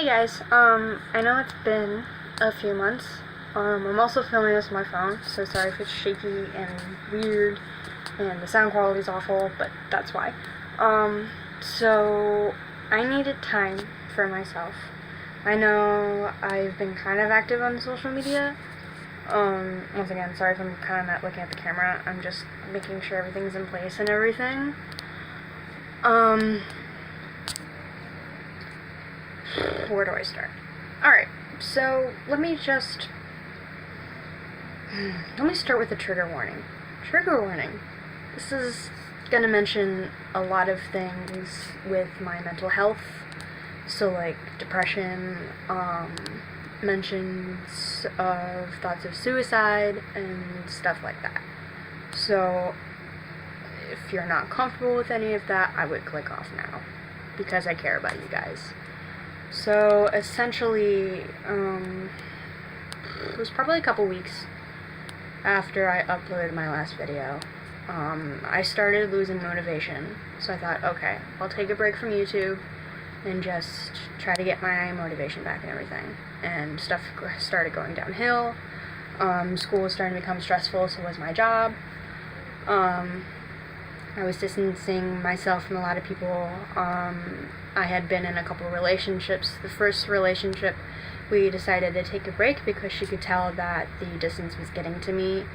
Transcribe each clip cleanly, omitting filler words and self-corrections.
Hey guys, I know it's been a few months. I'm also filming this on my phone, so sorry if it's shaky and weird and the sound quality is awful, but that's why. So I needed time for myself. I know I've been kind of active on social media. Once again, sorry if I'm kind of not looking at the camera. I'm just making sure everything's in place and everything. Where do I start? Alright, so let me start with a trigger warning. Trigger warning. This is gonna mention a lot of things with my mental health. So like depression, mentions of thoughts of suicide and stuff like that. So if you're not comfortable with any of that, I would click off now because I care about you guys. So essentially, it was probably a couple weeks after I uploaded my last video. I started losing motivation, so I thought, okay, I'll take a break from YouTube and just try to get my motivation back and everything. And stuff started going downhill. School was starting to become stressful, so was my job. I was distancing myself from a lot of people. I had been in a couple of relationships. The first relationship, we decided to take a break because she could tell that the distance was getting to me,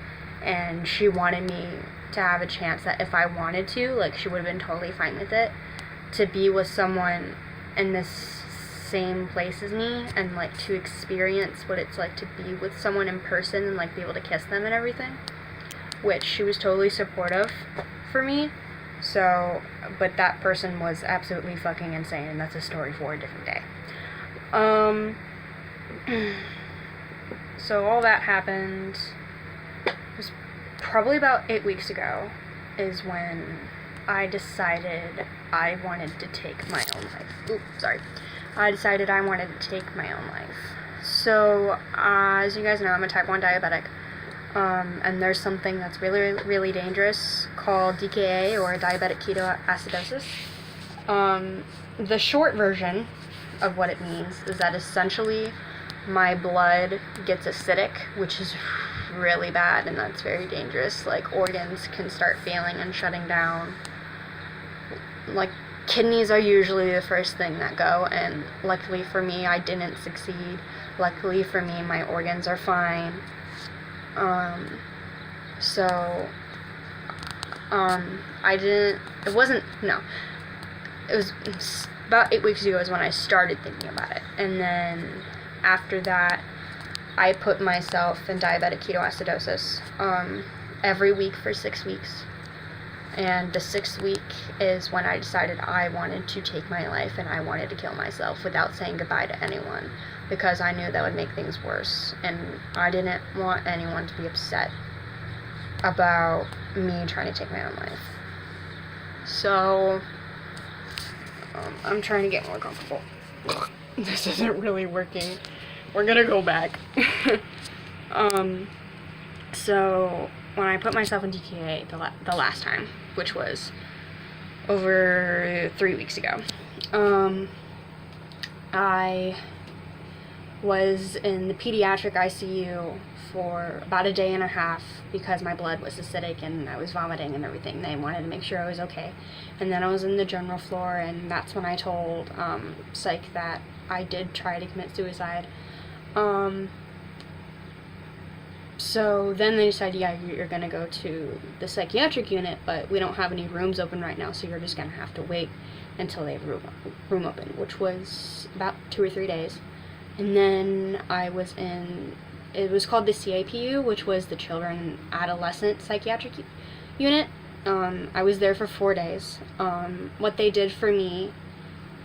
and she wanted me to have a chance that if I wanted to, like, she would have been totally fine with it, to be with someone in this same place as me, and, like, to experience what it's like to be with someone in person and, like, be able to kiss them and everything, which she was totally supportive for me. So, but that person was absolutely fucking insane, and that's a story for a different day. So all that happened. It was probably about 8 weeks ago is when I decided I wanted to take my own life. I decided I wanted to take my own life. So, as you guys know, I'm a type 1 diabetic. And there's something that's really, really dangerous called DKA, or diabetic ketoacidosis. The short version of what it means is that essentially my blood gets acidic, which is really bad, and that's very dangerous. Like, organs can start failing and shutting down. Like, kidneys are usually the first thing that go, and luckily for me, I didn't succeed. Luckily for me, my organs are fine. It was about 8 weeks ago is when I started thinking about it, and then after that, I put myself in diabetic ketoacidosis, every week for 6 weeks, and the 6th week is when I decided I wanted to take my life, and I wanted to kill myself without saying goodbye to anyone, because I knew that would make things worse, and I didn't want anyone to be upset about me trying to take my own life. So, I'm trying to get more comfortable. This isn't really working. We're gonna go back. So, when I put myself in DKA the last time, which was over 3 weeks ago, I was in the pediatric ICU for about a day and a half because my blood was acidic and I was vomiting and everything. They wanted to make sure I was okay. And then I was in the general floor, and that's when I told psych that I did try to commit suicide. So then they said, yeah, you're going to go to the psychiatric unit, but we don't have any rooms open right now, so you're just going to have to wait until they have room open, which was about 2 or 3 days. And then I was it was called the CAPU, which was the Children Adolescent Psychiatric Unit. I was there for 4 days. What they did for me,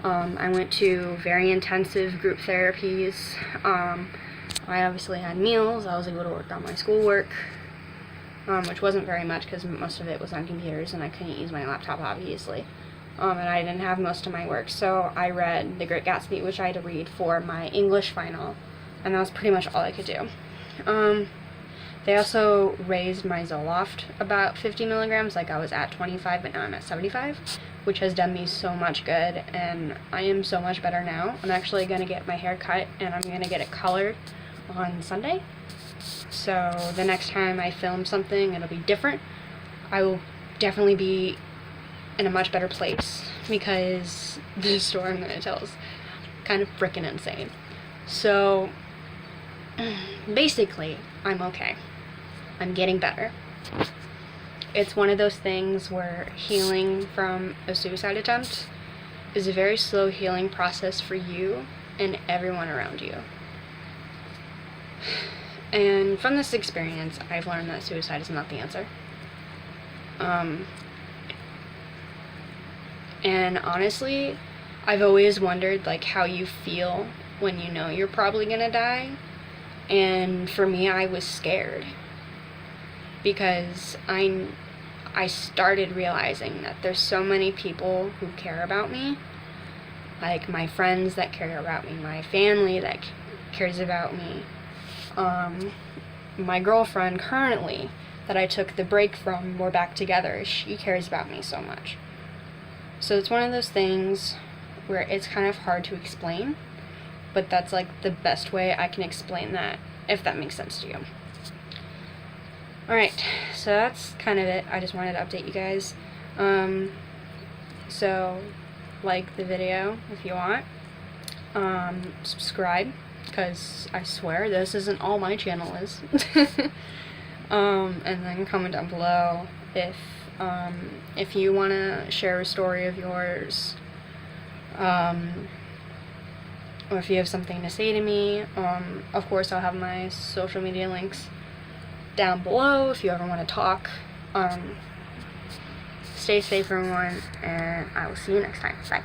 I went to very intensive group therapies. I obviously had meals. I was able to work on my schoolwork, which wasn't very much because most of it was on computers and I couldn't use my laptop, obviously. And I didn't have most of my work, so I read The Great Gatsby, which I had to read for my English final, and that was pretty much all I could do. They also raised my Zoloft about 50 milligrams, like I was at 25, but now I'm at 75, which has done me so much good, and I am so much better now. I'm actually going to get my hair cut, and I'm going to get it colored on Sunday. So the next time I film something, it'll be different. I will definitely be in a much better place, because the story I'm going to tell is kind of freaking insane. So basically, I'm okay. I'm getting better. It's one of those things where healing from a suicide attempt is a very slow healing process for you and everyone around you. And from this experience, I've learned that suicide is not the answer. And honestly, I've always wondered, like, how you feel when you know you're probably gonna die. And for me, I was scared, because I started realizing that there's so many people who care about me, like my friends that care about me, my family that cares about me, my girlfriend currently that I took the break from, we're back together, she cares about me so much. So it's one of those things where it's kind of hard to explain, but that's like the best way I can explain that, if that makes sense to you. Alright, so that's kind of it. I just wanted to update you guys. So, like the video if you want. Subscribe, because I swear this isn't all my channel is. And then comment down below if you want to share a story of yours, or if you have something to say to me. Of course, I'll have my social media links down below if you ever want to talk. Stay safe, everyone, and I will see you next time. Bye.